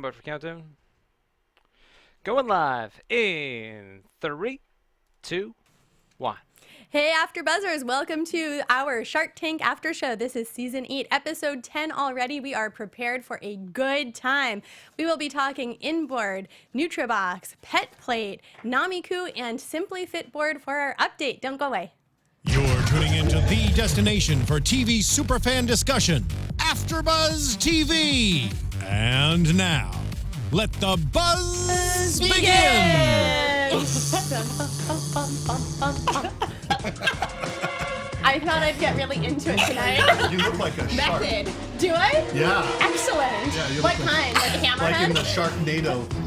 But for countdown, going live in 3, 2, 1. Hey, AfterBuzzers! Welcome to our Shark Tank After Show. This is Season 8, Episode 10 already. We are prepared for a good time. We will be talking Inboard, NutraBox, PetPlate, NaMiku, and Simply Fitboard for our update. Don't go away. You're tuning into the destination for TV superfan discussion, AfterBuzz TV. And now, let the buzz begin! I thought I'd get really into it tonight. You look like a shark. Method. Do I? Yeah. Excellent. Yeah, you What look kind? Like a hammerhead? Like in the Sharknado.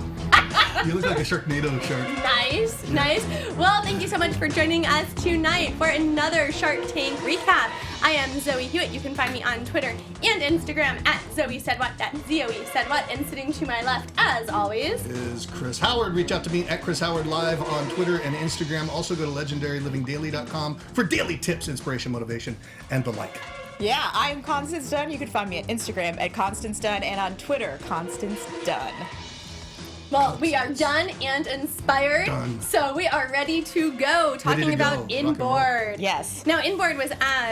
You look like a Sharknado shark. Nice, nice. Well, thank you so much for joining us tonight for another Shark Tank recap. I am Zoe Hewitt. You can find me on Twitter and Instagram at Zoe Said What. That's Zoe Said What. And sitting to my left, as always, Is Chris Howard. Reach out to me at Chris Howard Live on Twitter and Instagram. Also go to legendarylivingdaily.com for daily tips, inspiration, motivation, and the like. Yeah, I'm Constance Dunn. You can find me at Instagram at Constance Dunn and on Twitter, Constance Dunn. well, we are done and inspired. Done. So we are ready to go talking to about go. Rock and Inboard. Yes. Now, Inboard was,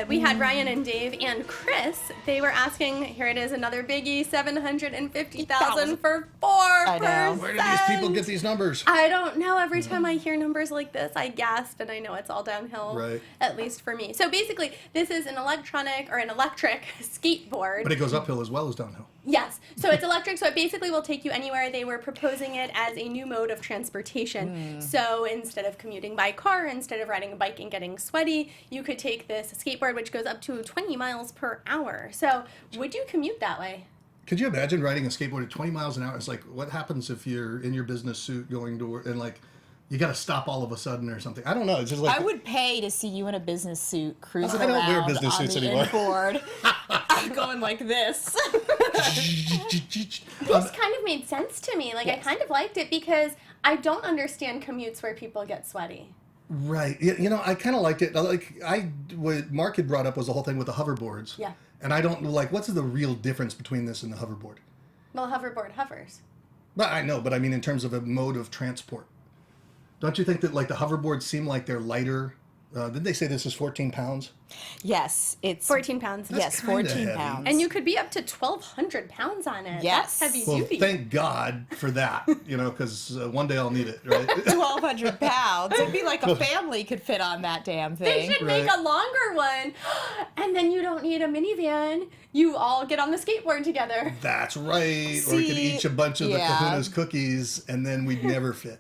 we had Ryan and Dave and Chris. They were asking, here it is, another biggie, $750,000 for 4%. I know. Where do these people get these numbers? I don't know. Every time I hear numbers like this, I gasp, and I know it's all downhill, Right. at least for me. So basically, this is an electric skateboard. But it goes uphill as well as downhill. Yes. So it's electric, so it basically will take you anywhere. They were proposing it as a new mode of transportation. So instead of commuting by car, instead of riding a bike and getting sweaty, you could take this skateboard, which goes up to 20 miles per hour. So would you commute that way? Could you imagine riding a skateboard at 20 miles an hour? It's like, what happens if you're in your business suit going to work and like, you got to stop all of a sudden or something? I don't know. It's just like I would pay to see you in a business suit cruising I don't wear around business on suits the anymore. Inboard, going like this. This kind of made sense to me. Like, I Yes. kind of liked it because I don't understand commutes where people get sweaty. Right. You know, I kind of liked it. What Mark had brought up was the whole thing with the hoverboards. Yeah. And I don't like, what's the real difference between this and the hoverboard? Well, hoverboard hovers. But I know, but I mean in terms of a mode of transport. Don't you think that like the hoverboards seem like they're lighter? Did they say this is 14 pounds? Yes, it's 14 pounds. Yes, kinda 14 heavy. pounds. And you could be up to 1,200 pounds on it. Yes. That's heavy Well, duty. thank God for that, you know, because one day I'll need it, right? 1,200 pounds. It'd be like a family could fit on that damn They thing. should make Right. a longer one. And then you don't need a minivan. You all get on the skateboard together. That's right. Or we could See, each a bunch of the yeah. Kahuna's cookies, and then we'd never fit.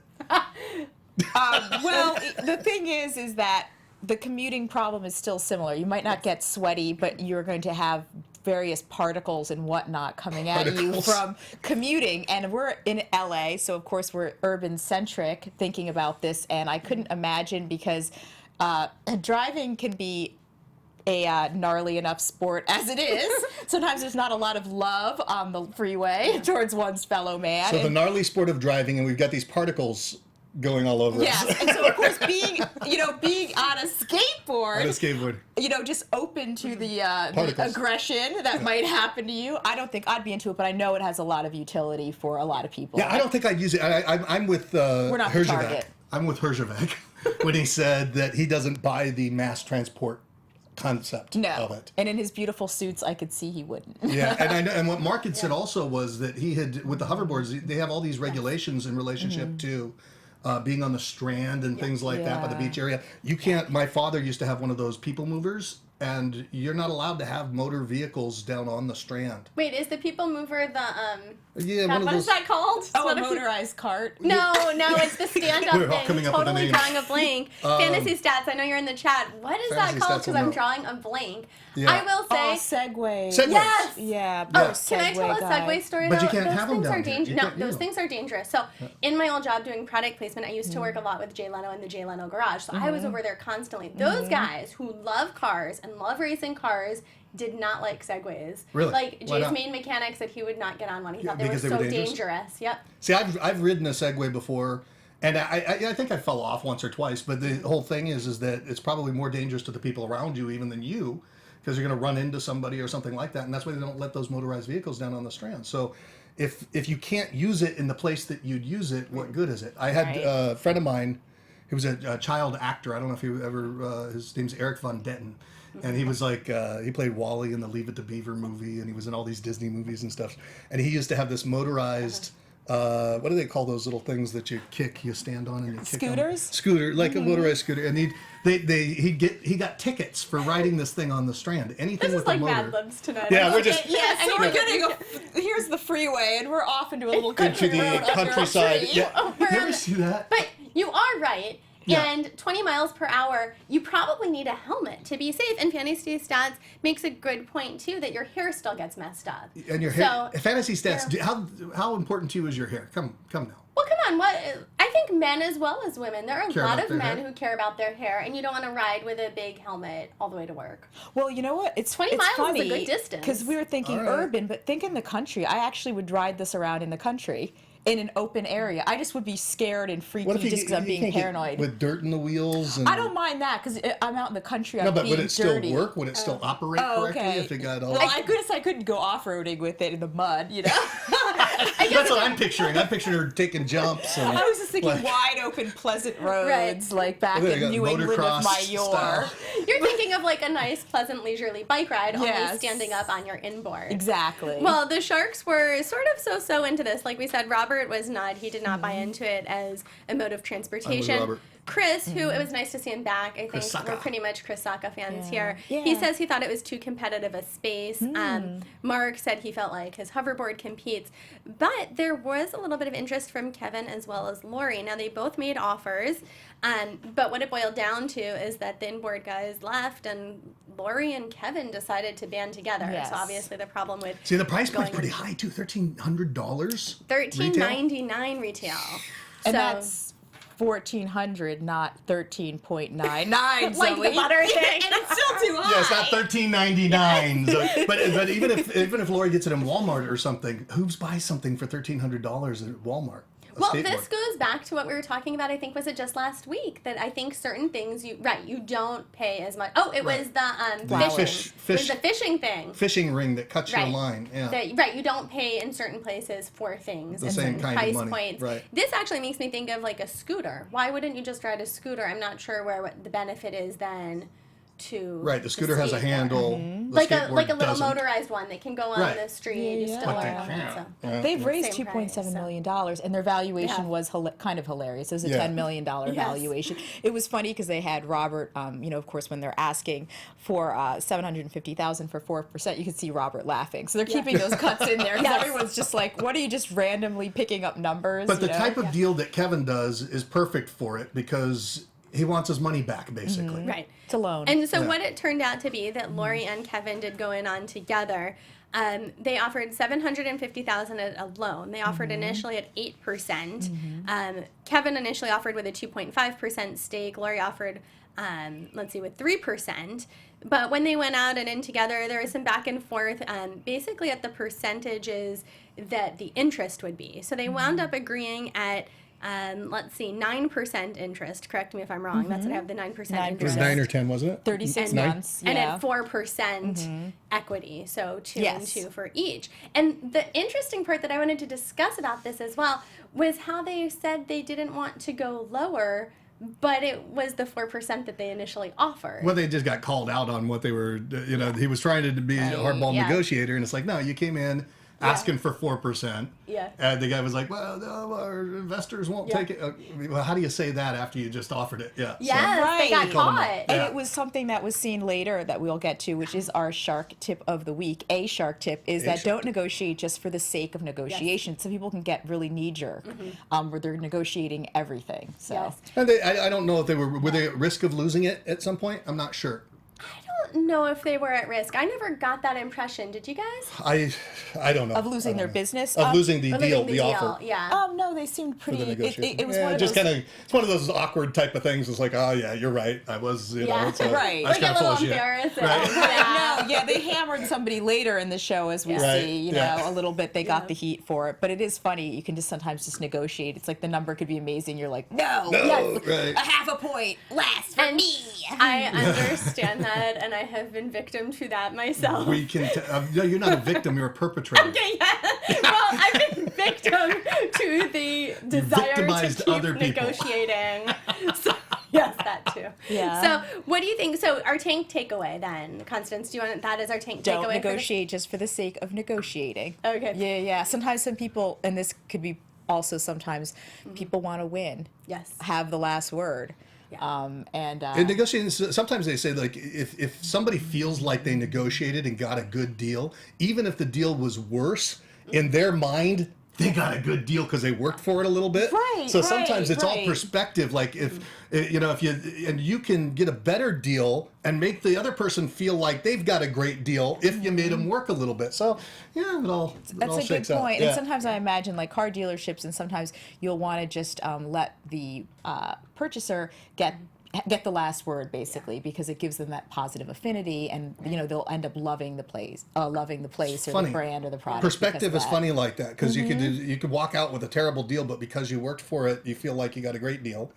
Well, the thing is that the commuting problem is still similar. You might not get sweaty, but you're going to have various particles and whatnot coming at you Particles. from commuting. And we're in LA, so of course we're urban centric thinking about this. And I couldn't imagine because driving can be a gnarly enough sport as it is. Sometimes there's not a lot of love on the freeway towards one's fellow man. So the And- gnarly sport of driving, and we've got these particles going all over Yes, us. and so of course being on a skateboard, On a skateboard. just open to the Particles. aggression that might happen to you. I don't think I'd be into it, but I know it has a lot of utility for a lot of people. Yeah, I don't think I'd use it. I'm with not the Herzvak. target. I'm with Herzvak when he said that he doesn't buy the mass transport concept of No, it. and in his beautiful suits, I could see he wouldn't. Yeah, and I know, and what Mark had said also was that he had with the hoverboards, they have all these regulations in relationship to being on the strand and things like that by the Yeah. beach area. You can't. My father used to have one of those people movers, and you're not allowed to have motor vehicles down on the strand. Wait, is the people mover the, Yeah, God, one of what those. is that called? Oh, a What if- motorized cart. No, it's the stand-up We're all thing. coming up with a Totally name. drawing a blank. Fantasy stats. I know you're in the chat. What is that Fantasy called? stats Because will I'm know. drawing a blank. Yeah. I will Oh, say. Segway. Segways. Yes! Yeah. Yeah. Oh, Can I tell a guy. Segway story? But you though? can't those have 'em things down are here. dangerous. You No, can't use those 'em. things are dangerous. So, in my old job doing product placement, I used to work a lot with Jay Leno in the Jay Leno garage. So I was over there constantly. Those guys who love cars and love racing cars did not like Segways. Really? Like Why Jay's not? main mechanic said he would not get on one. He Yeah, thought they were because they so were dangerous? dangerous. Yep. See, I've ridden a Segway before, and I think I fell off once or twice. But the whole thing is that it's probably more dangerous to the people around you even than you, because you're going to run into somebody or something like that, and that's why they don't let those motorized vehicles down on the strand. So if you can't use it in the place that you'd use it, what good is it? I had a friend of mine who was a child actor. I don't know if you ever, his name's Eric Von Detten. And he was like, he played Wally in the Leave It to Beaver movie, and he was in all these Disney movies and stuff. And he used to have this motorized, what do they call those little things that you kick, you stand on and you kick Scooters? Scooter, like a motorized scooter. And he got tickets for riding this thing on the Strand. Anything This with is like a motor. Mad Libs tonight. Yeah, we're just Yeah, so we're getting here's the freeway, and we're off into a little country into the road under a countryside. tree. Yeah, you ever see that? But you are right. Yeah. And 20 miles per hour, you probably need a helmet to be safe. And Fantasy Stats makes a good point, too, that your hair still gets messed up. And your hair, Fantasy Stats, how important to you is your hair? Come now. Well, come on. I think men as well as women. There are a Care lot about of their men hair? who care about their hair, and you don't want to ride with a big helmet all the way to work. Well, you know what? It's 20 it's miles is a funny, good distance. because we were thinking All right. urban, but think in the country. I actually would ride this around in the country. In an open area. I just would be scared and freaky What if just because I'm being can't get paranoid. with dirt in the wheels? And, I don't mind that because I'm out in the country. No, I'm but being would it still dirty. work? Would it still operate correctly okay. if it got all? Well, I guess I couldn't go off-roading with it in the mud, you know? That's what I'm picturing. I'm picturing her taking jumps. And, I was just thinking like, wide open, pleasant roads, Right. like back They got in New England of motocross my yore. style. You're thinking of like a nice, pleasant, leisurely bike ride, only Yes. standing up on your inboard. Exactly. Well, the Sharks were sort of so into this. Like we said, Robert was not. He did not buy into it as a mode of transportation. Robert. Chris, who it was nice to see him back. I think Chris Sacca. we're pretty much Chris Sacca fans Yeah. here. Yeah. He says he thought it was too competitive a space. Mark said he felt like his hoverboard competes. But there was a little bit of interest from Kevin as well as Lori. Now, they both made offers. But what it boiled down to is that the inboard guys left and Lori and Kevin decided to band together. Yes. So obviously the problem with See, the price point's going pretty into- high too. $1,300. $13.99 retail. and So- that's 1,400, not 13.99. Like the butter thing. And it's still too high. Yeah, it's not $13.99. So, but even if Lori gets it in Walmart or something, who's buys something for $1,300 at Walmart? A Well, skateboard. this goes back to what we were talking about. I think was it just last week that I think certain things you don't pay as much. Oh, it was The the fishing. fish- It was the fishing thing. fishing ring that cuts your Right. line. Yeah. That, you don't pay in certain places for things. The and same certain kind of price money, points. right. This actually makes me think of like a scooter. Why wouldn't you just ride a scooter? I'm not sure what the benefit is then to Right, the scooter has a skateboard. handle. Mm-hmm. The Like a skateboard little doesn't. motorized one that can go on Right. the street. You Yeah, still yeah. are on it, so. Yeah. They've raised Same price, $2.7 so. million, and their valuation Yeah. was kind of hilarious. It was a Yeah. $10 million valuation. It was funny because they had Robert, of course, when they're asking for $750,000 for 4%, you could see Robert laughing. So they're keeping those cuts in there because Yes. everyone's just like, what are you just randomly picking up numbers? But the you know? type of deal that Kevin does is perfect for it because he wants his money back, basically. Right. It's a loan. And so Yeah. what it turned out to be that Lori and Kevin did go in on together. They offered $750,000 at a loan. They offered initially at 8%. Kevin initially offered with a 2.5% stake. Lori offered, with 3%. But when they went out and in together, there was some back and forth, basically at the percentages that the interest would be. So they wound up agreeing at 9% interest. Correct me if I'm wrong. That's what I have, the 9% 9%. It was interest. 9 or 10, wasn't it? 36 Nine? months. And yeah. at 4% equity, so 2 Yes. and 2 for each. And the interesting part that I wanted to discuss about this as well was how they said they didn't want to go lower, but it was the 4% that they initially offered. Well, they just got called out on what they were, he was trying to be a hardball Yeah. negotiator, and it's like, no, you came in asking for 4%. Yeah. And the guy was like, well, no, our investors won't take it. Well, how do you say that after you just offered it? Yeah. Yes, they got Right. caught. And Yeah. it was something that was seen later that we'll get to, which is our shark tip of the week. A shark tip is that shark don't negotiate just for the sake of negotiation. Some people can get really knee-jerk where they're negotiating everything. So Yes. And I don't know if were they at risk of losing it at some point? I'm not sure. I don't know if they were at risk. I never got that impression. Did you guys? I don't know. of losing their business. Of losing the Of deal, losing the offer. Yeah. No, they seemed For pretty. the negotiation. It was yeah, one of just those. kind of, it's one of those awkward type of things. It's like, oh yeah, you're right. I was, Yeah. it's a, Right. I was Like kind a of full little of shit. embarrassing. Right. Yeah. No, yeah, they hammered somebody later in the show, as we Right, see, yeah. a little bit. They got the heat for it, but it is funny. You can just sometimes just negotiate. It's like the number could be amazing. You're like, no, No, right. a half a point less for And me. I understand that, and I have been victim to that myself. We can. No, you're not a victim. You're a perpetrator. Okay, yeah. Well, I've been victim to the desire victimized to keep other people. negotiating. So, yes, that too. Yeah. So, what do you think? So, our tank takeaway then, Constance, do you want that as our tank Don't takeaway? negotiate just for the sake of negotiating. Okay. Yeah. Sometimes some people, and this could be also sometimes people want to win. Yes. Have the last word. Yeah. In negotiating, sometimes they say, like, if somebody feels like they negotiated and got a good deal, even if the deal was worse, in their mind, they got a good deal because they worked for it a little bit. Right, So sometimes it's all right. perspective. Like if you can get a better deal and make the other person feel like they've got a great deal if you made them work a little bit. So yeah, it all That's a good shakes out. point. Yeah. And sometimes I imagine like car dealerships, and sometimes you'll want to just let the purchaser get the last word, basically, because it gives them that positive affinity, and they'll end up loving the place or Funny. the brand or the product. Perspective because is of that. funny like that, because you could walk out with a terrible deal, but because you worked for it, you feel like you got a great deal,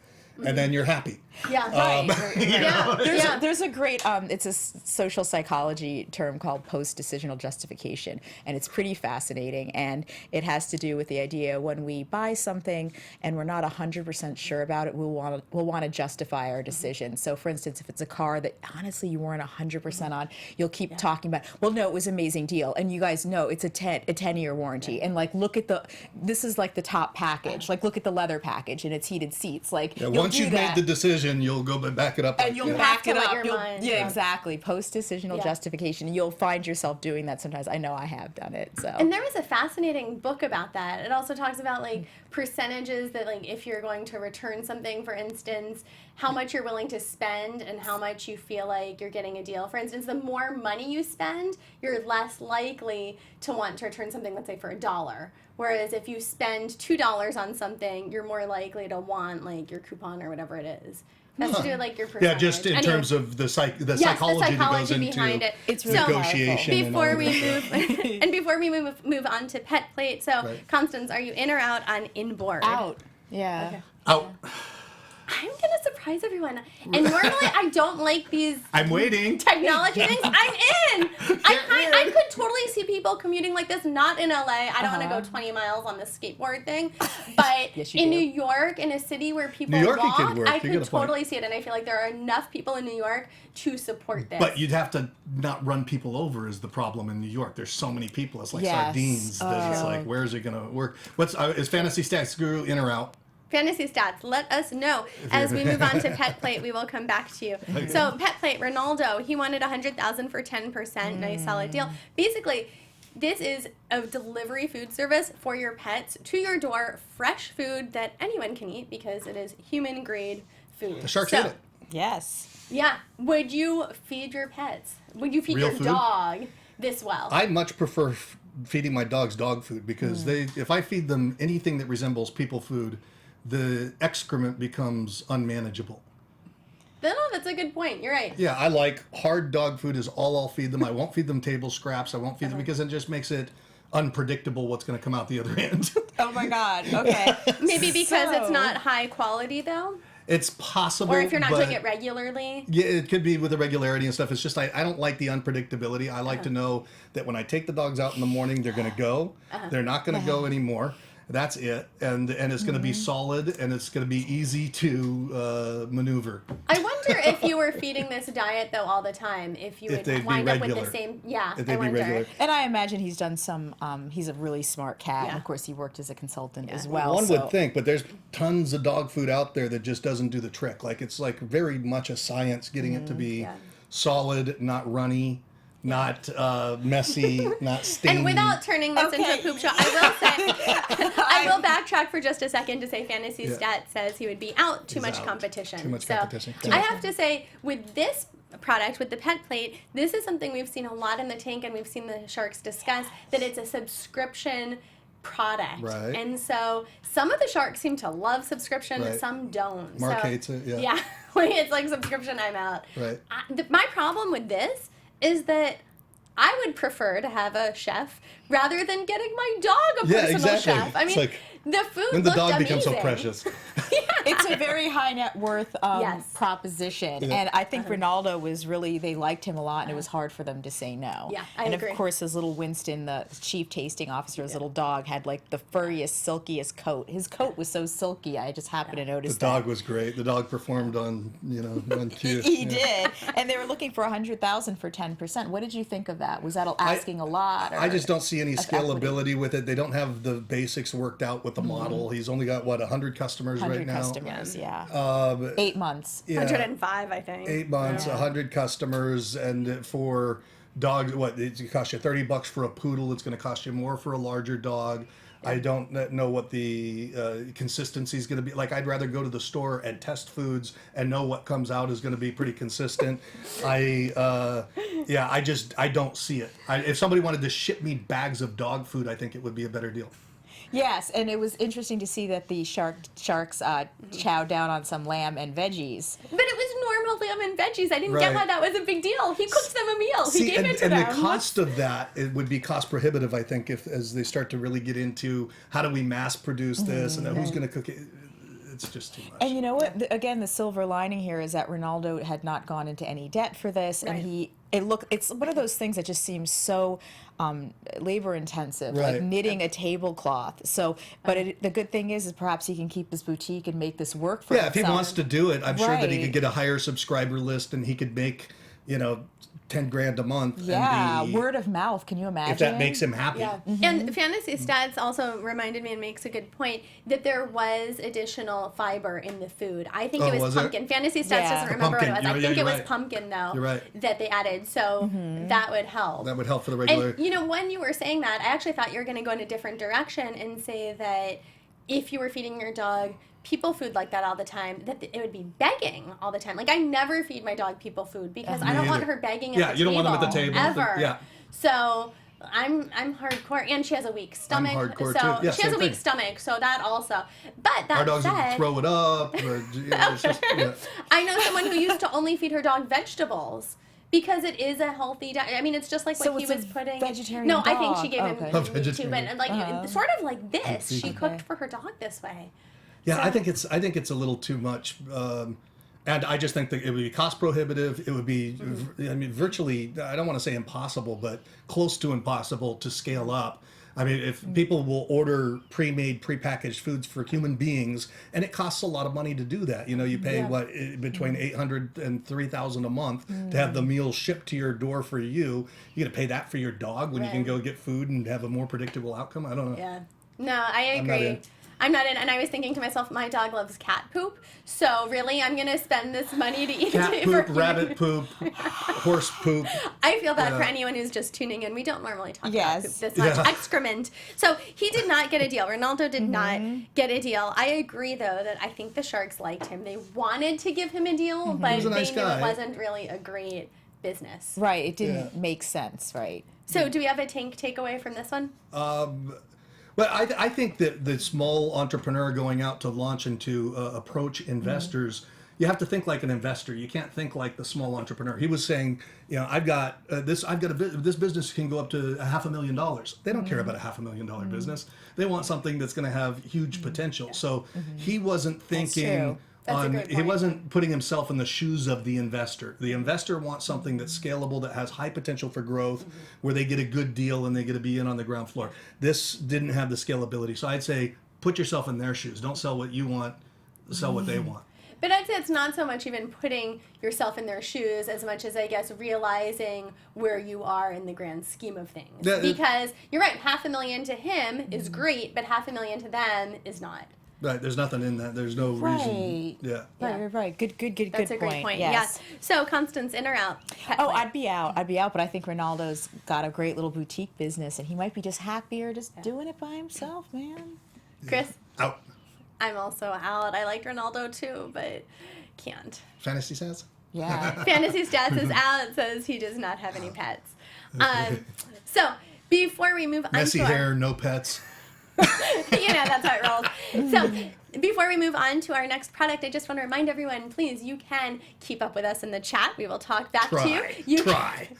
and then you're happy. Yeah. Right. Yeah. There's a great it's a social psychology term called post-decisional justification, and it's pretty fascinating, and it has to do with the idea when we buy something and we're not 100% sure about it, we'll want to justify our decision. So for instance, if it's a car that honestly you weren't 100% on, you'll keep talking about, well, no, it was an amazing deal, and you guys know it's a 10-year warranty, and like look at this is like the top package, like look at the leather package and it's heated seats, like Once you've made the decision, you'll go back it up. and you'll You back have it to let up. your You'll- mind- yeah, yeah. exactly. Post-decisional Yeah. justification. You'll find yourself doing that sometimes. I know I have done it. So. And there was a fascinating book about that. It also talks about like percentages that like if you're going to return something, for instance, how much you're willing to spend and how much you feel like you're getting a deal. For instance, the more money you spend, you're less likely to want to return something, let's say for $1. Whereas if you spend $2 on something, you're more likely to want like your coupon or whatever it is. That's to do with like your percentage. Yeah, just in Anyway. terms of the Yes, psychology the that goes psychology into behind it. It's really negotiation. and all Before of we that. move, and before we move on to PetPlate, so Right. Constance, are you in or out on Inboard? Out. Yeah. Okay. Out. I'm gonna surprise everyone. And normally I don't like these I'm waiting. technology things. I'm in. I could totally see people commuting like this. Not in LA. I don't want to go 20 miles on the skateboard thing. But Yes, you in do. New York, in a city where people New York, it walk, could work. I You could got a point. totally see it. And I feel like there are enough people in New York to support this. But you'd have to not run people over is the problem in New York. There's so many people. It's like Yes. sardines. That it's like, where's it going to work? Is Fantasy Stats Guru in or out? Fantasy Stats, let us know. As we move on to PetPlate, we will come back to you. So PetPlate, Ronaldo, he wanted $100,000 for 10%. Nice solid deal. Basically, this is a delivery food service for your pets to your door, fresh food that anyone can eat because it is human grade food. The sharks So, ate it. Yes. Yeah. Would you feed your pets? Would you feed Real your food? dog this well? I much prefer feeding my dogs dog food because if I feed them anything that resembles people food, the excrement becomes unmanageable. No, that's a good point. You're right. Yeah, I like hard dog food is all I'll feed them. I won't feed them table scraps. I won't feed them because it just makes it unpredictable what's going to come out the other end. Oh my God. Okay. Maybe because it's So- not high quality, though? It's possible. Or if you're not but doing it regularly? Yeah, it could be with the regularity and stuff. It's just I don't like the unpredictability. I like to know that when I take the dogs out in the morning, they're going to go. They're not going to go anymore. That's it, and it's going to be solid, and it's going to be easy to maneuver. I wonder if you were feeding this diet, though, all the time, if you If would they'd be wind up with the regular. same... Yeah, If they'd I be wonder. regular. And I imagine he's done some, he's a really smart cat. Yeah. And of course, he worked as a consultant as well. One so. would think, but there's tons of dog food out there that just doesn't do the trick. Like it's like very much a science getting it to be Yeah. solid, not runny, not messy, not stained. And without turning this into a Okay. poop show, I will say, I will backtrack for just a second to say Fantasy Yeah. Stat says he would be out. Too He's much out. competition. Too much So competition. I have to say, with this product, with the PetPlate, this is something we've seen a lot in the tank, and we've seen the sharks discuss, that it's a subscription product. Right. And so some of the sharks seem to love subscription, Right. some don't. Mark so, hates it, yeah. Yeah, like, it's like subscription, I'm out. Right. My problem with this is that I would prefer to have a chef rather than getting my dog a Yeah, personal exactly. chef. I It's mean, like the food when the looked dog becomes so amazing. precious. It's a very high net worth Yes. proposition, and I think Ronaldo was really, they liked him a lot, and it was hard for them to say no. Yeah, I and agree. of course, his little Winston, the chief tasting officer's little dog, had like the furriest, silkiest coat. His coat was so silky. I just happened to notice The dog was great. The dog performed on, on cue. He did, and they were looking for $100,000 for 10%. What did you think of that? Was that asking a lot? Or I just don't see any of scalability equity? with it. They don't have the basics worked out with the model. He's only got, 100 customers 100 right now. customers, yeah. 8 months. Yeah, 105, I think. 8 months, 100 customers, and for dogs, it's going to cost you $30 for a poodle. It's going to cost you more for a larger dog. I don't know what the consistency is going to be. Like, I'd rather go to the store and test foods and know what comes out is going to be pretty consistent. I don't see it. If somebody wanted to ship me bags of dog food, I think it would be a better deal. Yes, and it was interesting to see that the sharks chowed down on some lamb and veggies. But it was normal lamb and veggies. I didn't get why that was a big deal. He cooked them a meal. He gave it to them. And the cost of that, it would be cost prohibitive, I think, as they start to really get into how do we mass produce this and who's going to cook it. It's just too much. And you know what? Again, the silver lining here is that Ronaldo had not gone into any debt for this, and it's one of those things that just seems so labor intensive, like knitting a tablecloth. So, but the good thing is perhaps he can keep his boutique and make this work for himself. If he wants to do it, I'm sure that he could get a higher subscriber list and he could make, $10,000 a month. Yeah, and word of mouth. Can you imagine? if that makes him happy. Yeah. And Fantasy Stats also reminded me and makes a good point that there was additional fiber in the food. I think it was pumpkin. Fantasy Stats doesn't remember what it was. I think it was pumpkin, though, that they added. So that would help. That would help for the regular. And, when you were saying that, I actually thought you were going to go in a different direction and say that if you were feeding your dog people food like that all the time, that it would be begging all the time. Like, I never feed my dog people food because I don't want her begging at the table. Yeah, you don't want them at the table. Ever. Yeah. So I'm hardcore, and she has a weak stomach. I'm hardcore so too. Yeah, she has a weak stomach, so that also. But that our dogs said, would throw it up. It's just, I know someone who used to only feed her dog vegetables. Because it is a healthy diet. I mean, it's just like what he was putting. Vegetarian no, dog. I think she gave him meat too, but sort of like this. She cooked for her dog this way. Yeah, so. I think it's a little too much, and I just think that it would be cost prohibitive. It would be, virtually, I don't want to say impossible, but close to impossible to scale up. I mean, if people will order pre-made, pre-packaged foods for human beings, and it costs a lot of money to do that. You pay between $800 and $3,000 a month to have the meal shipped to your door for you. You got to pay that for your dog when you can go get food and have a more predictable outcome. I don't know. Yeah. No, I agree. I'm not in, and I was thinking to myself, my dog loves cat poop, so really I'm going to spend this money to eat cat it poop, for rabbit poop, horse poop. I feel bad for anyone who's just tuning in. We don't normally talk about poop this much. Yeah. Excrement. So he did not get a deal. Ronaldo did not get a deal. I agree, though, that I think the Sharks liked him. They wanted to give him a deal, but He was a nice they knew guy. it wasn't really a great business. Right, it didn't make sense, right? So do we have a tank takeaway from this one? But I think that the small entrepreneur going out to launch and to approach investors, you have to think like an investor. You can't think like the small entrepreneur. He was saying, I've got this business can go up to $500,000. They don't care about a $500,000 business. They want something that's going to have huge potential. So he wasn't thinking. He wasn't putting himself in the shoes of the investor. The investor wants something that's scalable, that has high potential for growth, where they get a good deal and they get to be in on the ground floor. This didn't have the scalability. So I'd say put yourself in their shoes. Don't sell what you want, sell what they want. But I'd say it's not so much even putting yourself in their shoes as much as, I guess, realizing where you are in the grand scheme of things. Because you're right, $500,000 to him is great, but $500,000 to them is not. Right, there's nothing in that. There's no reason. Yeah. Right. Good That's a great point. Yes. Yeah. So, Constance, in or out? PetPlate. I'd be out, but I think Ronaldo's got a great little boutique business, and he might be just happier just doing it by himself, man. Chris? Out. I'm also out. I like Ronaldo too, but can't. Fantasy Stats? Yeah. Fantasy Stats is out. It says he does not have any pets. So, before we move on Messy to hair, no pets. that's how it rolls. So, before Before we move on to our next product, I just want to remind everyone, please, you can keep up with us in the chat. We will talk back to you.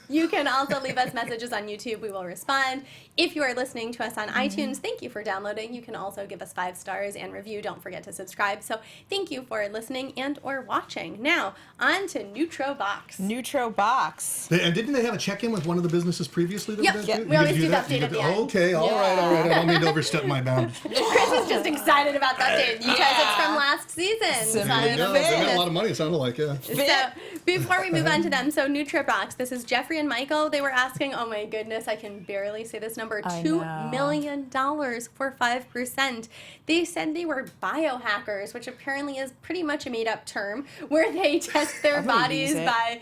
You can also leave us messages on YouTube. We will respond. If you are listening to us on iTunes, thank you for downloading. You can also give us 5 stars and review. Don't forget to subscribe. So thank you for listening and or watching. Now, on to NutraBox. NutraBox. And didn't they have a check-in with one of the businesses previously? That We always do the update at the end. Okay, all right. I don't mean to overstep my bounds. Chris is just excited about the update because it's from last season. They got a lot of money, it sounded like, yeah. So before we move on to them, so NutraBox, this is Jeffrey and Michael. They were asking, oh my goodness, I can barely say this number, $2 million for 5%. They said they were biohackers, which apparently is pretty much a made-up term, where they test their bodies by,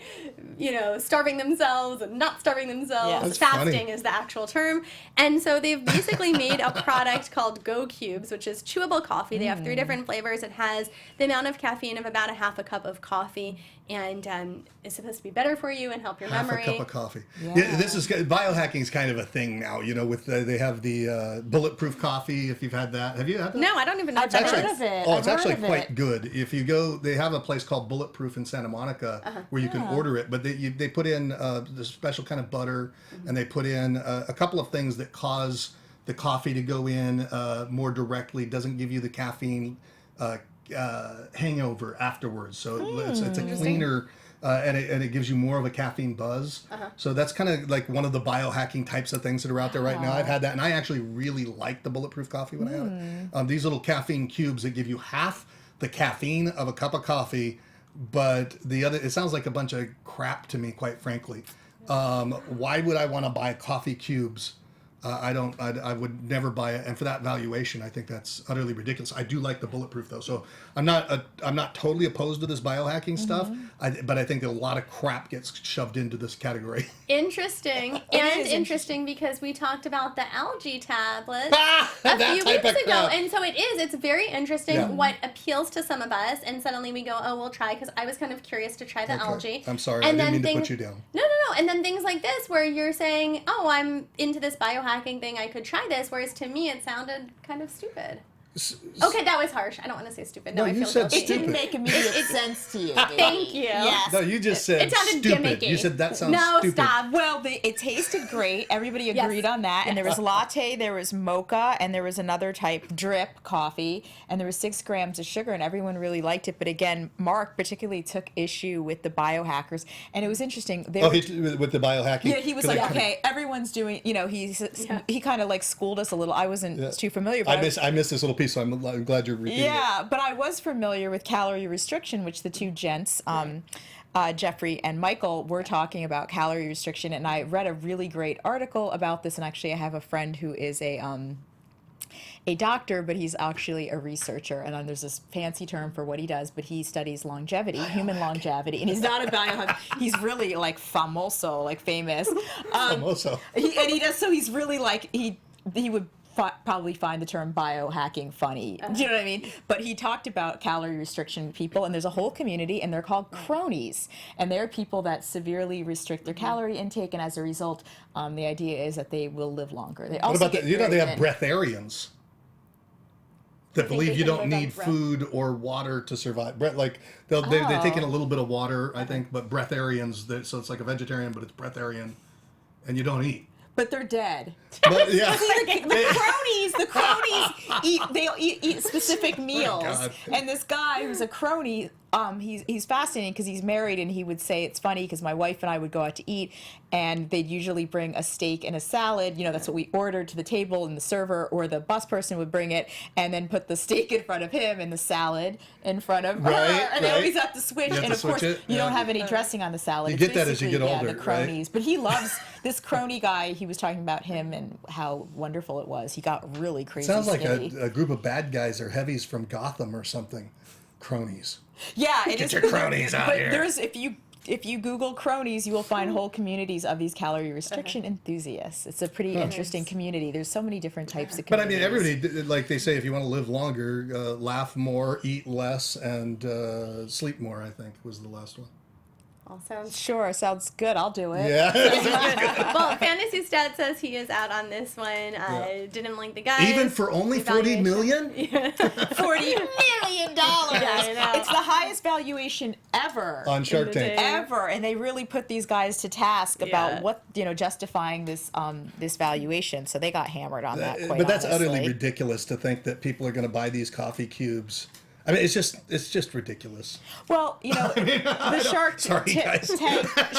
starving themselves and not starving themselves. That's Fasting funny. is the actual term. And so they've basically made a product called Go Cubes, which is chewable coffee. They have 3 different flavors. It has the amount of caffeine of about a half a cup of coffee, and it's supposed to be better for you and help your memory. Half a cup of coffee. Yeah, this is biohacking is kind of a thing now. With they have the bulletproof coffee. If you've had that, have you had that? No, I don't even know what that heard is. of it. Oh, it's I've heard actually of quite it. good. If you go, they have a place called Bulletproof in Santa Monica where you can order it. But they put in this special kind of butter, and they put in a couple of things that cause the coffee to go in more directly. Doesn't give you the caffeine hangover afterwards. So it's a cleaner. And it gives you more of a caffeine buzz. So that's kind of like one of the biohacking types of things that are out there right now. I've had that, and I actually really like the bulletproof coffee when I have it. These little caffeine cubes that give you half the caffeine of a cup of coffee, but the other, it sounds like a bunch of crap to me, quite frankly. Why would I want to buy coffee cubes? I would never buy it, and for that valuation, I think that's utterly ridiculous. I do like the bulletproof though, so I'm not totally opposed to this biohacking stuff. But I think that a lot of crap gets shoved into this category. Interesting, and interesting because we talked about the algae tablets a That few type weeks of ago, crap. and so it's very interesting Yeah. what appeals to some of us, and suddenly we go, oh, we'll try, because I was kind of curious to try the algae. I'm sorry, and I didn't then mean to put you down. No, and then things like this where you're saying, oh, I'm into this biohacking thing, I could try this, whereas to me it sounded kind of stupid. Okay, that was harsh. I don't want to say stupid. No, I you feel said guilty. It didn't make immediate sense to you. Thank you. Yes. No, you just said It sounded stupid. gimmicky. You said that sounds No, stupid. stop. Well, it tasted great. Everybody agreed on that. And there was latte, there was mocha, and there was another type, drip coffee, and there was 6 grams of sugar, and everyone really liked it. But again, Mark particularly took issue with the biohackers, and it was interesting. With the biohacking. Yeah, he was like, okay, everyone's doing, he kind of like schooled us a little. I wasn't too familiar. But I missed this little piece, so I'm glad you're repeating it. Yeah, but I was familiar with calorie restriction, which the 2 gents, Jeffrey and Michael, were talking about calorie restriction, and I read a really great article about this. And actually, I have a friend who is a doctor, but he's actually a researcher, and there's this fancy term for what he does, but he studies longevity, human longevity, and he's not a biohacker. He's really like famoso, like famous. Famoso. He does, so he's really like, he would probably find the term biohacking funny. Do you know what I mean? But he talked about calorie restriction people, and there's a whole community, and they're called cronies. And they're people that severely restrict their calorie intake, and as a result, the idea is that they will live longer. They What also about that? get They very have thin. breatharians that believe they you can don't live on need breath. food or water to survive. They take in a little bit of water, I think, but breatharians, so it's like a vegetarian, but it's breatharian, and you don't eat. But they're dead. But, yeah. The cronies they'll eat specific meals. God. And this guy who's a crony, he's fascinating because he's married, and he would say it's funny because my wife and I would go out to eat, and they'd usually bring a steak and a salad. That's what we ordered to the table, and the server or the bus person would bring it, and then put the steak in front of him and the salad in front of her. And they always have to switch. You have And to of course, switch it? you Yeah. don't have any dressing on the salad. You It's get that as you basically, get older, the cronies. right? But he loves this crony guy. He was talking about him and how wonderful it was. He got really crazy. Sounds like skinny. a group of bad guys or heavies from Gotham or something. Cronies. Yeah, it Get is. your cronies out but here. There's if you Google cronies, you will find whole communities of these calorie restriction enthusiasts. It's a pretty interesting community. There's so many different types of But I communities. mean, everybody, like they say, if you want to live longer, laugh more, eat less, and sleep more, I think was the last one. Also. Sure, sounds good. I'll do it. Yeah. Well, Fantasy Stat says he is out on this one. Didn't like the guys. Even for only 40 million? $40 million. I know. It's the highest valuation ever. On Shark Tank. Ever, and they really put these guys to task about what justifying this this valuation. So they got hammered on that. Quite But that's honestly. utterly ridiculous to think that people are going to buy these coffee cubes. I mean, it's just ridiculous. Well, the Shark Sorry, guys.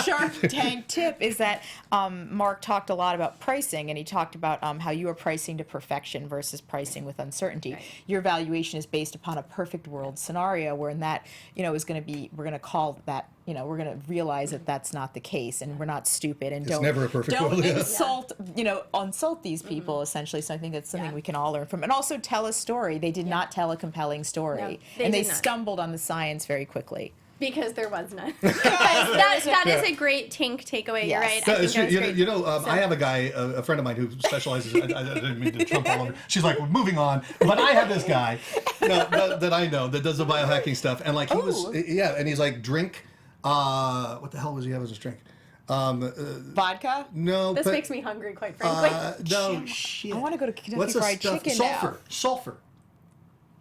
Shark Tank tip is that Mark talked a lot about pricing, and he talked about how you are pricing to perfection versus pricing with uncertainty. Right. Your valuation is based upon a perfect world scenario, where in that is going to be, we're going to call that, we're going to realize that that's not the case, and we're not stupid, and It's never a perfect don't world. Yeah. insult these people essentially. So I think that's something we can all learn from, and also tell a story. They did not tell a compelling story, No, they and they did not. stumbled on the science very quickly. Because there was none. that is a great Tank takeaway. You're right. Yes. I think that was great. I have a guy, a friend of mine who specializes. I didn't mean to trump all over. She's like, we're moving on. But I have this guy that I know that does the biohacking stuff, and like and he's like, drink. What the hell was he have as his drink? Vodka? No, This but, makes me hungry, quite frankly. no shit. I want to go to Kentucky What's the Fried stuff? Chicken Sulfur. now. Sulfur.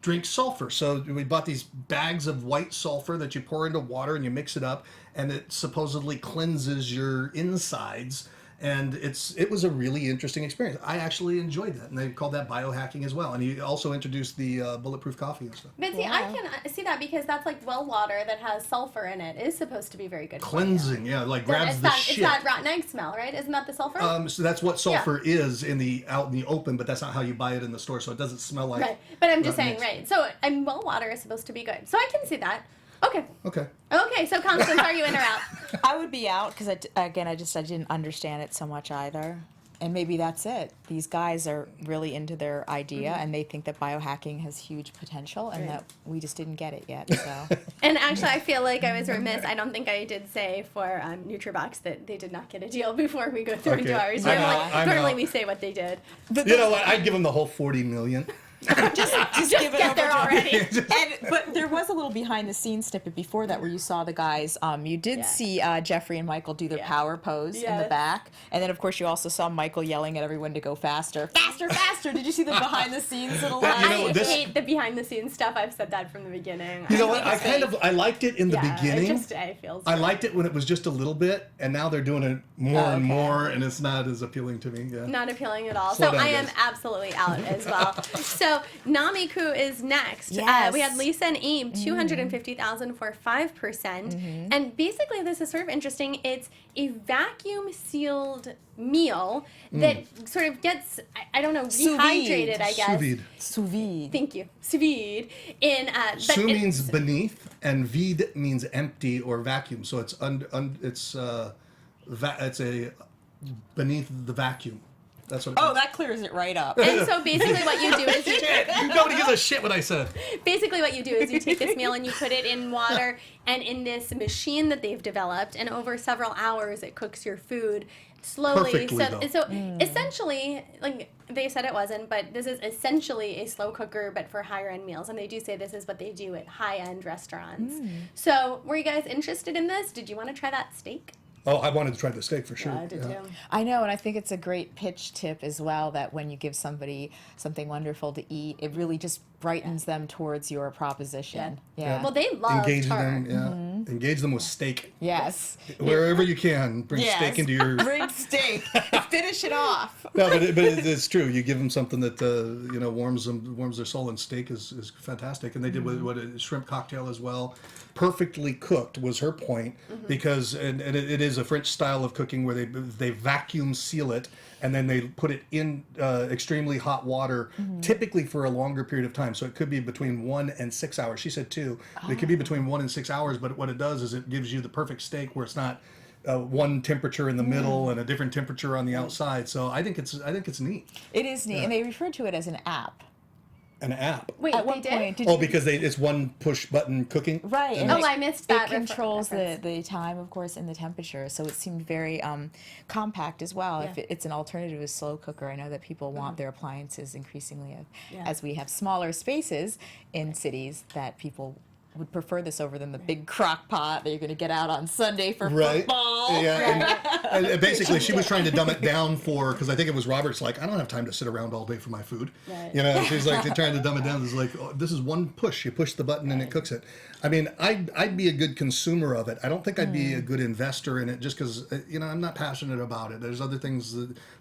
Drink sulfur. So we bought these bags of white sulfur that you pour into water and you mix it up, and it supposedly cleanses your insides. And it was a really interesting experience. I actually enjoyed that, and they called that biohacking as well. And he also introduced the bulletproof coffee and stuff. But see, I can see that because that's like well water that has sulfur in it is supposed to be very good. Cleansing, yeah, like grabs the shit. It's that rotten egg smell, right? Isn't that the sulfur? So that's what sulfur is out in the open, but that's not how you buy it in the store. So it doesn't smell like. Right. But I'm just saying, eggs. right. So well water is supposed to be good. So I can see that. Okay. Okay. Okay. So Constance, are you in or out? I would be out because I didn't understand it so much either. And maybe that's it. These guys are really into their idea, and they think that biohacking has huge potential, and that we just didn't get it yet. So. And actually, I feel like I was remiss. I don't think I did say for NutraBox that they did not get a deal before we go through into ours. I'm Normally out. we say what they did. You know what? I'd give them the whole 40 million. just give it get over there to already. But there was a little behind the scenes snippet before that where you saw the guys. You did see Jeffrey and Michael do their power pose in the back, and then of course you also saw Michael yelling at everyone to go faster, faster, faster. Did you see the behind the scenes little? I hate the behind the scenes stuff. I've said that from the beginning. You know what? I liked it in the beginning. I feel. I liked it when it was just a little bit, and now they're doing it more and more, and it's not as appealing to me. Yeah. Not appealing at all. Slow So down, I am guys. absolutely out as well. So NaMiku is next. Yes. We had Lisa and Abe, 250,000 for 5%. And basically this is sort of interesting. It's a vacuum sealed meal that sort of gets, I don't know, Sous vide. rehydrated, I guess. Sous vide. Sous vide. Thank you. Sous vide. But Sous it's- means beneath, and vide means empty or vacuum. So it's it's a beneath the vacuum. That's what. Oh, that clears it right up. And so basically what you do is Nobody gives a shit what I said. basically what you do is you take this meal and you put it in water and in this machine that they've developed, and over several hours it cooks your food slowly. Perfectly, So essentially, like they said it wasn't, but this is essentially a slow cooker but for higher end meals, and they do say this is what they do at high end restaurants. So were you guys interested in this? Did you want to try that steak? Oh, I wanted to try the steak for sure. I did too. I know, and I think it's a great pitch tip as well that when you give somebody something wonderful to eat, it really just brightens them towards your proposition. Yeah. Well, they love Engage her. them, engage them with steak. Yes. Wherever you can, bring steak into your. Bring steak. Finish it off. No, but it's true. You give them something that warms their soul, and steak is fantastic. And they did what a shrimp cocktail as well, perfectly cooked was her point, because and it is a French style of cooking where they vacuum seal it and then they put it in extremely hot water, typically for a longer period of time. So it could be between 1 and 6 hours. She said 2. It could be between 1 and 6 hours. But what it does is it gives you the perfect steak where it's not one temperature in the middle and a different temperature on the outside. So I think it's neat. It is neat, and they refer to it as an app. An app. Wait, At they one did? point, did Oh, you? because it's one push button cooking. Right. And Oh, I missed that. It controls reference. the time, of course, and the temperature. So it seemed very compact as well. If it's an alternative to a slow cooker, I know that people want their appliances increasingly as we have smaller spaces in cities that people would prefer this over than the big crock pot that you're going to get out on Sunday for Right. football. Yeah, and basically she was trying to dumb it down for, because I think it was Robert's like, I don't have time to sit around all day for my food. Right. You know, she's like trying to dumb it down. It's like, oh, this is one push. You push the button and it cooks it. I mean, I'd be a good consumer of it. I don't think I'd be a good investor in it just because, you know, I'm not passionate about it. There's other things,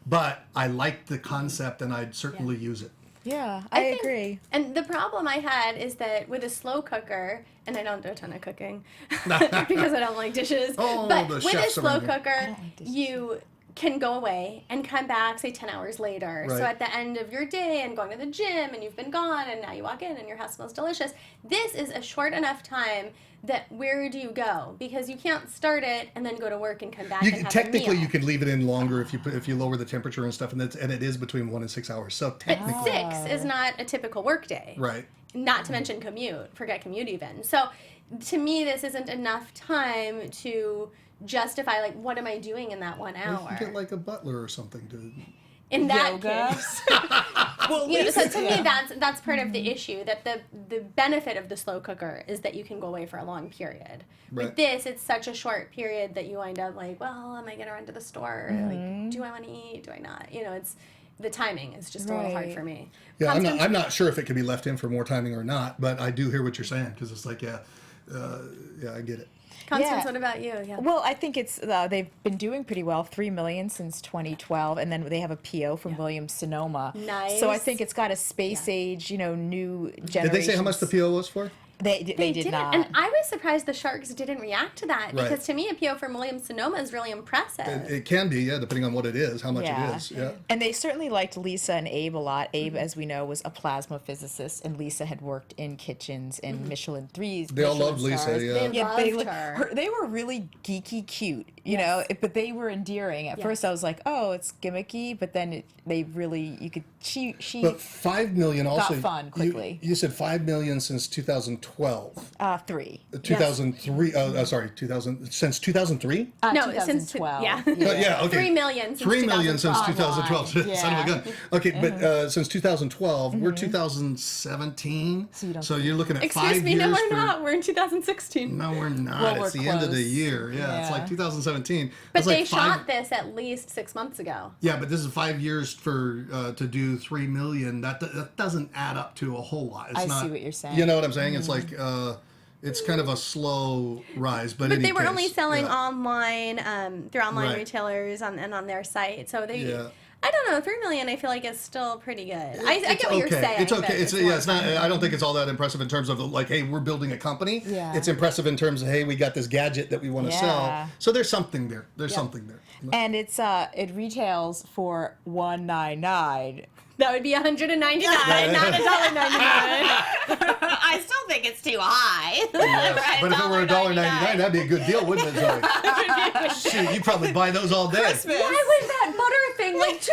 but I like the concept and I'd certainly use it. Yeah, I think- agree. And the problem I had is that with a slow cooker, and I don't do a ton of cooking because I don't like dishes, Oh, but the with a chefs slow around here. cooker, you can go away and come back, say 10 hours later. So Right. at the end of your day and going to the gym and you've been gone and now you walk in and your house smells delicious. This is a short enough time that where do you go? Because you can't start it and then go to work and come back and have Technically, a meal. you could leave it in longer if you lower the temperature and stuff, and it is between 1 and 6 hours. So But technically, 6 is not a typical work day. right. Not to mention commute, forget commute even. So to me, this isn't enough time to justify, like, what am I doing in that 1 You hour? can get like a butler or something to. In that Yoga. case. Well, You know, so to yeah. me, that's part of the issue, that the benefit of the slow cooker is that you can go away for a long period. With Right. this, it's such a short period that you wind up like, well, am I going to run to the store? Mm-hmm. Like, do I want to eat? Do I not? You know, it's the timing is just a little hard Right. for me. Yeah, Constance- I'm not sure if it could be left in for more timing or not, but I do hear what you're saying because it's like, yeah, I get it. Constance, Yeah. what about you? Yeah. Well, I think it's they've been doing pretty well, 3 million since 2012, and then they have a PO from Williams Sonoma. Nice. So I think it's got a space age, you know, new generation. Did they say how much the PO was for? They did didn't. not. And I was surprised the Sharks didn't react to that Right. because to me, a PO from Williams Sonoma is really impressive. It can be, yeah, depending on what it is, how much Yeah. it is. Yeah. And they certainly liked Lisa and Abe a lot. Abe, as we know, was a plasma physicist, and Lisa had worked in kitchens and Michelin threes. They all Michelin loved Lisa, stars. yeah. They they, loved her. They were really geeky cute, you know, but they were endearing. At first I was like, oh, it's gimmicky, but then they really, you could, she But 5 million also. fun quickly. You said 5 million since 2012. 3. 2003. Sorry, 2000 since 2003. No, 2012. yeah. Yeah, okay. 3 million since 3 million since 2012. 2012. Son of a gun. Okay, but since 2012, we're 2017. So you're looking at Excuse 5 me, years. no, we're for, not. We're in 2016. No, we're not. Well, it's we're the end of the close. year. Yeah, it's Yeah. like 2017. But That's like they 5 shot this at least 6 months ago. Yeah, but this is 5 years for to do 3 million. That doesn't add up to a whole lot. It's I not, see what you're saying. You know what I'm saying? It's like it's kind of a slow rise. But But they were only selling yeah. online through online Right. retailers and on their site. So they, Yeah. I don't know, 3 million I feel like is still pretty good. I get what you're saying. It's okay. but It's more it's not. I don't think it's all that impressive in terms of like, hey, we're building a company. Yeah. It's impressive in terms of, hey, we got this gadget that we want to Yeah. sell. So there's something there. There's something there. And it's it retails for $199. That would be $199, not $1.99. I still think it's too high. But if it were $1.99, that'd be a good deal, wouldn't it, Zoe? Shoot, you probably buy those all day. Why was that butter thing like $200?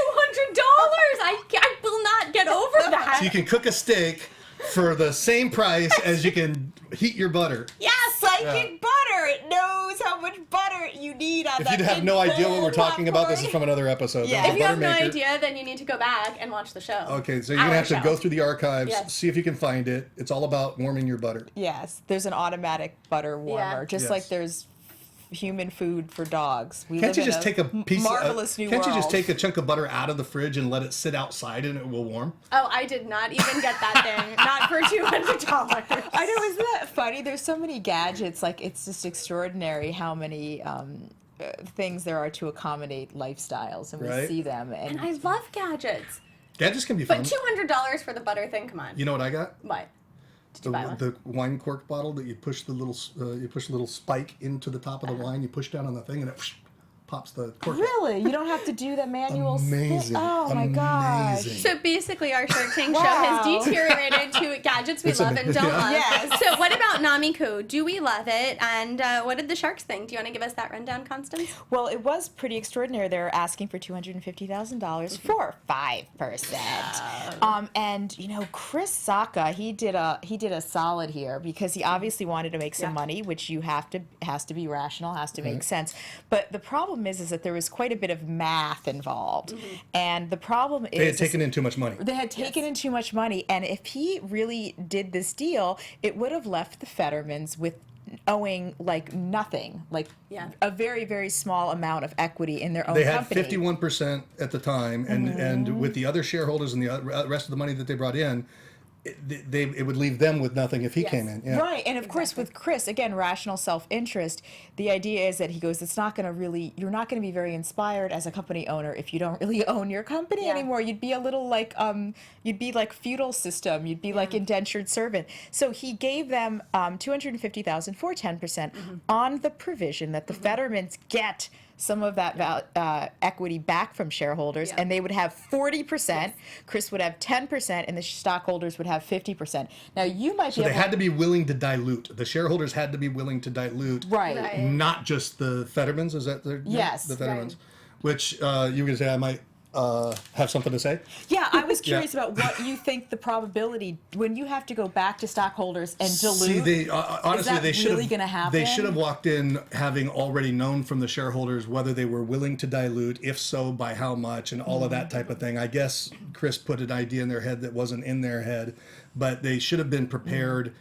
I will not get over that. So you can cook a steak for the same price as you can heat your butter. Yes, like in butter. It knows how much butter you need on If that you have big no idea what bowl we're talking about, this is popcorn. from another episode. Yeah. That was If you a have no butter maker. idea, then you need to go back and watch the show. Okay, so you're going to have to go through the archives, Yes. see if you can find it. It's all about warming your butter. Yes, there's an automatic butter warmer, just Yes. like there's human food for dogs. We Can't live you in just take a piece marvelous new Can't you just world. take a chunk of butter out of the fridge and let it sit outside and it will warm? Oh, I did not even get that thing. Not for $200. I know, isn't that funny? There's so many gadgets. Like, it's just extraordinary how many things there are to accommodate lifestyles, and we Right. see them. And I love gadgets. Gadgets can be fun. But $200 for the butter thing, come on. You know what I got? What? Did you buy one? The wine cork bottle that you push the little a little spike into the top of the wine. You push down on the thing and it pops the cork. out. really, you don't have to do the manual Amazing. spin? Oh my gosh. Amazing. So basically, our Shark Tank show Wow. has deteriorated to gadgets we It's love and don't yeah. love. Yes. So what about NaMiku? Do we love it? And what did the Sharks think? Do you want to give us that rundown, Constance? Well, it was pretty extraordinary. They're asking for $250,000 for 5%. And you know, Chris Sacca, he did a solid here because he obviously wanted to make some money, which has to be rational, has to make sense. But the problem problem is that there was quite a bit of math involved. And the problem is... They had taken in too much money. They had taken in too much money. And if he really did this deal, it would have left the Fettermans with owing like nothing, like a very, very small amount of equity in their own company. They had 51% at the time, and with the other shareholders and the rest of the money that they brought in, it would leave them with nothing if he came in. Yeah. Right, and of course with Chris, again, rational self-interest, the idea is that he goes, it's not going to really, you're not going to be very inspired as a company owner if you don't really own your company anymore. You'd be a little like, you'd be like feudal system, you'd be like indentured servant. So he gave them $250,000 for 10% on the provision that the Fettermans get some of that equity back from shareholders, and they would have 40%. Chris would have 10%, and the stockholders would have 50%. Now, you might be able... So they had to be willing to dilute. The shareholders had to be willing to dilute. Right. Not just the Fettermans, is that their name? The Fettermans. Which you were going to say I might have something to say? Yeah, I was curious about what you think the probability, when you have to go back to stockholders and dilute, See, honestly, is that they should really have, going to happen? They should have walked in having already known from the shareholders whether they were willing to dilute, if so, by how much, and all of that type of thing. I guess Chris put an idea in their head that wasn't in their head, but they should have been prepared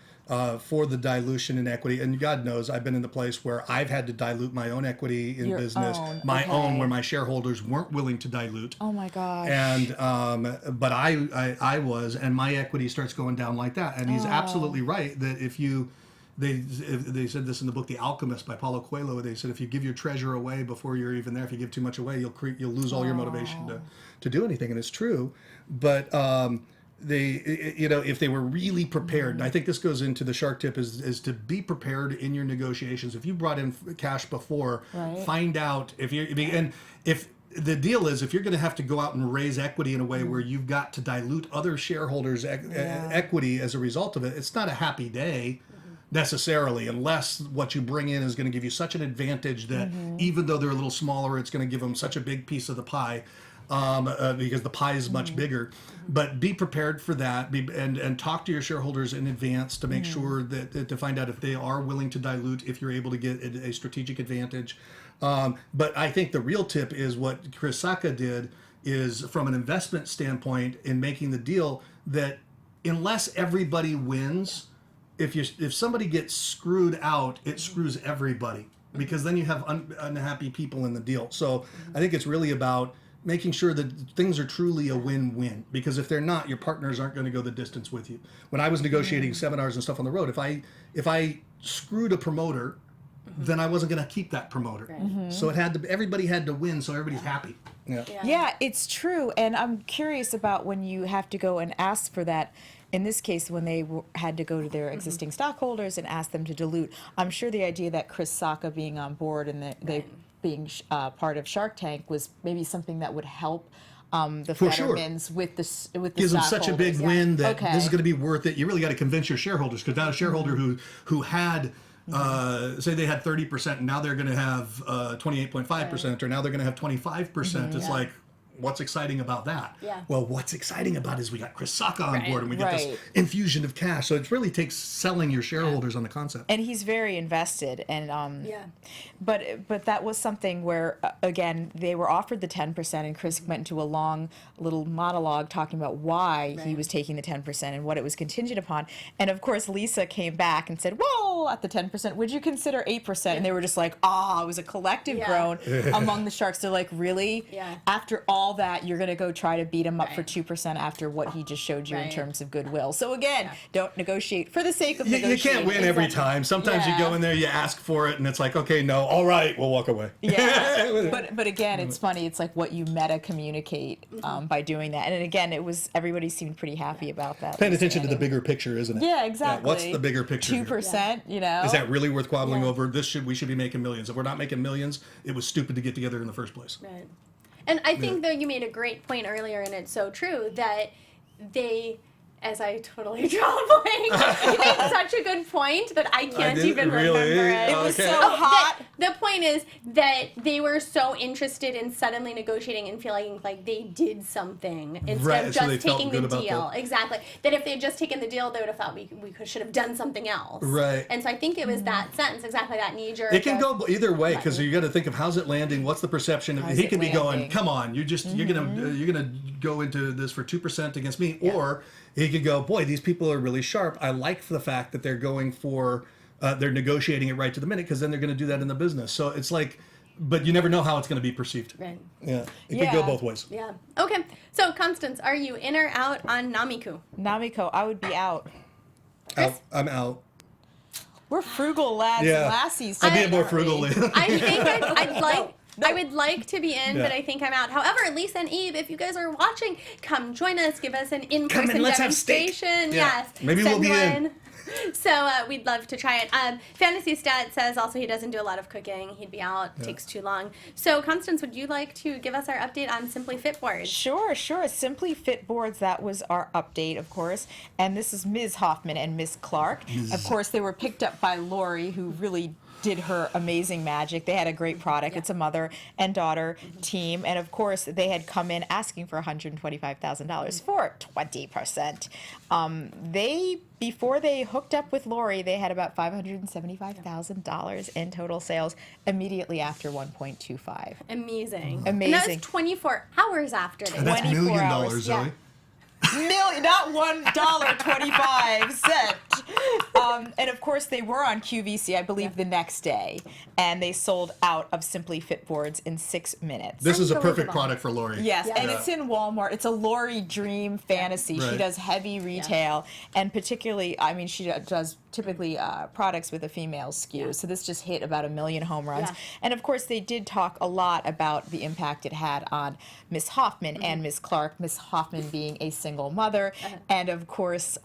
for the dilution in equity. And God knows, I've been in the place where I've had to dilute my own equity in business, my own, where my shareholders weren't willing to dilute. Oh my gosh. And but I was, and my equity starts going down like that. And he's absolutely right that if you, they said this in the book The Alchemist by Paulo Coelho. They said if you give your treasure away before you're even there, if you give too much away, you'll lose all your motivation to do anything. And it's true, but they, you know, if they were really prepared, and I think this goes into the shark tip, is to be prepared in your negotiations. If you brought in cash before, find out if you're, and if the deal is, if you're going to have to go out and raise equity in a way where you've got to dilute other shareholders' equity as a result of it, it's not a happy day necessarily, unless what you bring in is going to give you such an advantage that even though they're a little smaller, it's going to give them such a big piece of the pie. Because the pie is much bigger, but be prepared for that. And talk to your shareholders in advance to make sure that to find out if they are willing to dilute, if you're able to get a strategic advantage. But I think the real tip is what Chris Sacca did is, from an investment standpoint, in making the deal, that unless everybody wins, if somebody gets screwed out, it screws everybody, because then you have unhappy people in the deal. So I think it's really about making sure that things are truly a win-win, because if they're not, your partners aren't going to go the distance with you. When I was negotiating seminars and stuff on the road, if I screwed a promoter, then I wasn't going to keep that promoter. So everybody had to win, so everybody's happy. Yeah, it's true. And I'm curious about when you have to go and ask for that. In this case, when they had to go to their existing stockholders and ask them to dilute, I'm sure the idea that Chris Sacca being on board and they being part of Shark Tank was maybe something that would help the Fettermans with the gives them such a big win that this is going to be worth it. You really got to convince your shareholders, because now a shareholder who had say they had 30% and now they're going to have 28.5%, or now they're going to have 25%. It's like, what's exciting about that? Well, what's exciting about is we got Chris Sacca on board, and we get this infusion of cash. So it really takes selling your shareholders on the concept. And he's very invested. And but that was something where again, they were offered the 10%, and Chris went into a long little monologue talking about why he was taking the 10% and what it was contingent upon. And of course, Lisa came back and said, "Well, at the 10%, would you consider 8%?" And they were just like, it was a collective groan among the sharks. They're like, "Really? After all that, you're going to go try to beat him up for 2% after what he just showed you in terms of goodwill?" So again, don't negotiate for the sake of negotiating. You can't win every time. Sometimes you go in there, you ask for it, and it's like, okay, no, all right, we'll walk away. But again, it's funny. It's like what you meta communicate by doing that. And again, everybody seemed pretty happy about that. Paying attention to the bigger picture, isn't it? Yeah, exactly. What's the bigger picture? 2%, you know. Is that really worth quabbling over? We should be making millions. If we're not making millions, it was stupid to get together in the first place. And I think, though, you made a great point earlier, and it's so true, that they As I totally draw a blank. You made such a good point that I can't even remember it. It was Okay. so hot. The point is that they were so interested in suddenly negotiating and feeling like they did something instead Right, of so just they felt taking good the about deal. that. Exactly. That if they had just taken the deal, they would have thought we should have done something else. Right. And so I think it was that sentence, exactly that knee-jerk. It can go either way because you got to think of how's it landing, what's the perception. How's He it could be going, landing? "Come on, you're gonna go into this for 2% against me," or he could go, "Boy, these people are really sharp. I like the fact that they're going for, they're negotiating it right to the minute because then they're going to do that in the business." So it's like, but you never know how it's going to be perceived. Right. Yeah, it could go Yeah. both ways. Yeah. Okay. So, Constance, are you in or out on NaMiku? NaMiku, I would be out. I'm out. We're frugal lads Yeah, and lassies. I'm being more apparently. frugal. I think I'd like. I would like to be in, Yeah. but I think I'm out. However, Lisa and Eve, if you guys are watching, come join us. Give us an in-person in, let's have steak. demonstration. Yeah. Yes. Maybe we'll be in. So we'd love to try it. Fantasy Stat says also he doesn't do a lot of cooking. He'd be out. Takes too long. So, Constance, would you like to give us our update on Simply Fit boards? Sure. Simply Fit boards, that was our update, of course. And this is Ms. Hoffman and Miss Clark. Of course, they were picked up by Lori, who really did her amazing magic. They had a great product. It's a mother and daughter team. And of course, they had come in asking for $125,000 for 20%. Before they hooked up with Lori, they had about $575,000 in total sales immediately after 1.25. Amazing. Amazing. And that was 24 hours after they That's $1 24 million, hours, Zoe. Not $1.25. And of course, they were on QVC, I believe, the next day, and they sold out of Simply Fit boards in 6 minutes. This is a perfect Unbelievable. product for Lori. Yes, and Yeah. it's in Walmart. It's a Lori Dream Fantasy. She Right. does heavy retail, and particularly, I mean, she does typically products with a female skew. So this just hit about 1 million home runs. Yeah. And of course, they did talk a lot about the impact it had on Miss Hoffman and Miss Clark. Miss Hoffman being a single mother, and of course,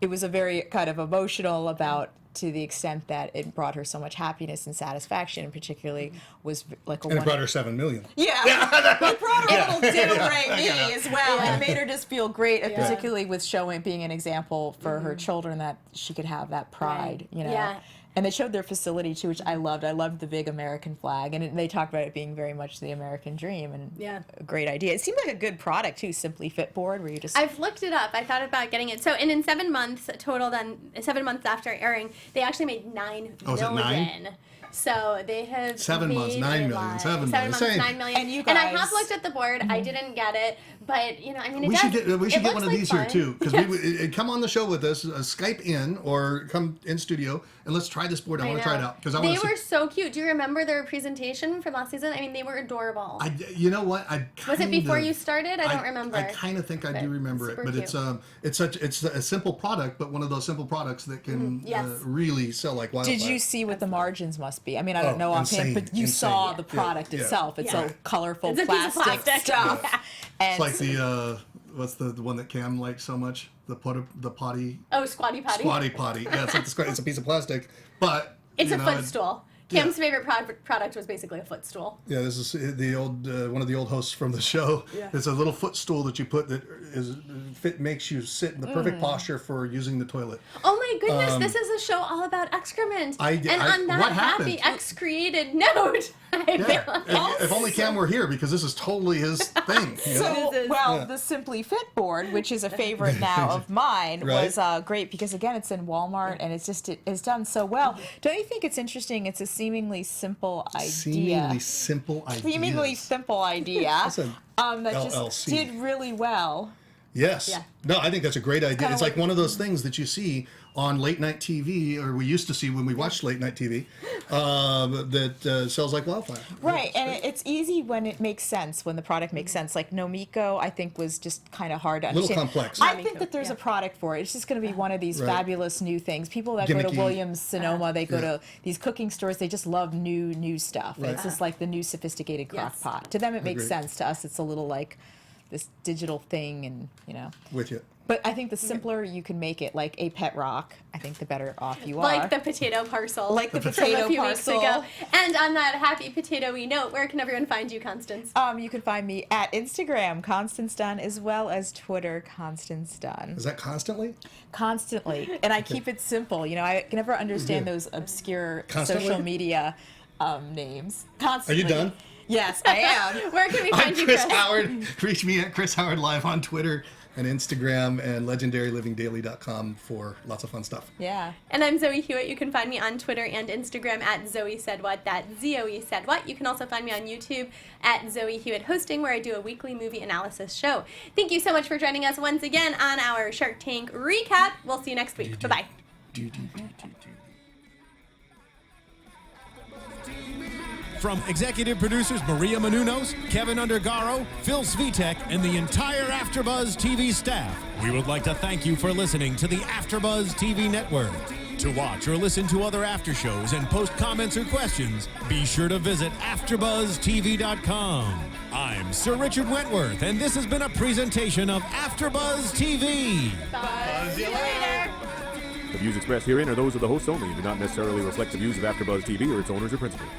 it was a very kind of emotional about, to the extent that it brought her so much happiness and satisfaction, and particularly was like a And it brought her $7 million. yeah, it brought her a little dinner as well. It made her just feel great, particularly with being an example for her children, that she could have that pride, you know. Yeah. And they showed their facility too, which I loved. I loved the big American flag, and they talked about it being very much the American dream, and a great idea. It seemed like a good product too, Simply Fit board, where you just I've looked it up. I thought about getting it. So, and in 7 months total, then 7 months after airing, they actually made 9 Oh, is it million. 9? So they have 7 months, made 9 a million, lot. 7 7 million. months, Same. 9 million. And you I guys- have looked at the board. I didn't get it, but you know, I mean, it We does, should get it one looks of like these fun. here too, because come on the show with us, Skype in or come in studio, and let's try this board. I want to try it out because I They want to were see. so cute. Do you remember their presentation from last season? I mean, they were adorable. You know what? Was it before you started? I don't remember. I kind of think I do remember it, super but cute. it's a simple product, but one of those simple products that can Yes. Really sell like wildfire. Did you see what the margins must be? I mean, I don't Oh, know offhand, insane, but you insane. saw Yeah. the product Yeah. itself. It's Yeah. a colorful It's a piece of plastic plastic. stuff. Yeah. And It's like the what's the one that Cam likes so much? The potty Oh, Squatty Potty. squatty potty. Yeah, it's like it's a piece of plastic, but It's you a know, footstool. Cam's favorite product was basically a footstool. Yeah, this is the old one of the old hosts from the show. Yeah. It's a little footstool that you put that makes you sit in the perfect posture for using the toilet. Oh my goodness, this is a show all about excrement. I- and I- on that what happy happened? excreted note, I Yeah, realized. if only Cam were here because this is totally his thing. You know? So, This is- well, the Simply Fit board, which is a favorite now of mine, Right. was great because, again, it's in Walmart and it's done so well. Don't you think it's interesting? It's a seemingly simple idea. Seemingly simple ideas. Seemingly simple idea That's a that just LLC. did really well. Yes. Yeah. No, I think that's a great idea. Kinda It's like like- one of those things that you see on late night TV, or we used to see when we watched late night TV, that sells like wildfire. Right, and it's easy when it makes sense, when the product makes sense. Like NaMiku, I think, was just kind of hard to Little understand. complex. I think NaMiku, that there's a product for it. It's just going to be one of these Right. fabulous new things. People that go Gimmicky. to Williams Sonoma, they go Yeah. to these cooking stores, they just love new stuff. Right. It's just like the new sophisticated crock Yes. pot. To them, it makes Agreed. sense. To us, it's a little like this digital thing, and you know. With you. But I think the simpler you can make it, like a pet rock, I think the better off you are. Like the potato parcel. Like the from potato a few weeks parcel. ago. And on that happy potato-y note, where can everyone find you, Constance? You can find me at Instagram, Constance Dunn, as well as Twitter, Constance Dunn. Is that constantly? Constantly. And I keep it simple. You know, I can never understand those obscure Constantly? social media names. Constantly. Are you done? Yes, I am. Where can we I'm find you, Chris Chris? Howard. Reach me at Chris Howard Live on Twitter and Instagram and legendarylivingdaily.com for lots of fun stuff. Yeah. And I'm Zoe Hewitt. You can find me on Twitter and Instagram at Zoe Said What. That's Zoe Said What. You can also find me on YouTube at Zoe Hewitt Hosting, where I do a weekly movie analysis show. Thank you so much for joining us once again on our Shark Tank recap. We'll see you next week. Bye-bye. From executive producers Maria Menounos, Kevin Undergaro, Phil Svitek, and the entire AfterBuzz TV staff, we would like to thank you for listening to the AfterBuzz TV network. To watch or listen to other after shows and post comments or questions, be sure to visit AfterBuzzTV.com. I'm Sir Richard Wentworth, and this has been a presentation of AfterBuzz TV. Bye. See you later. The views expressed herein are those of the hosts only and do not necessarily reflect the views of AfterBuzz TV or its owners or principals.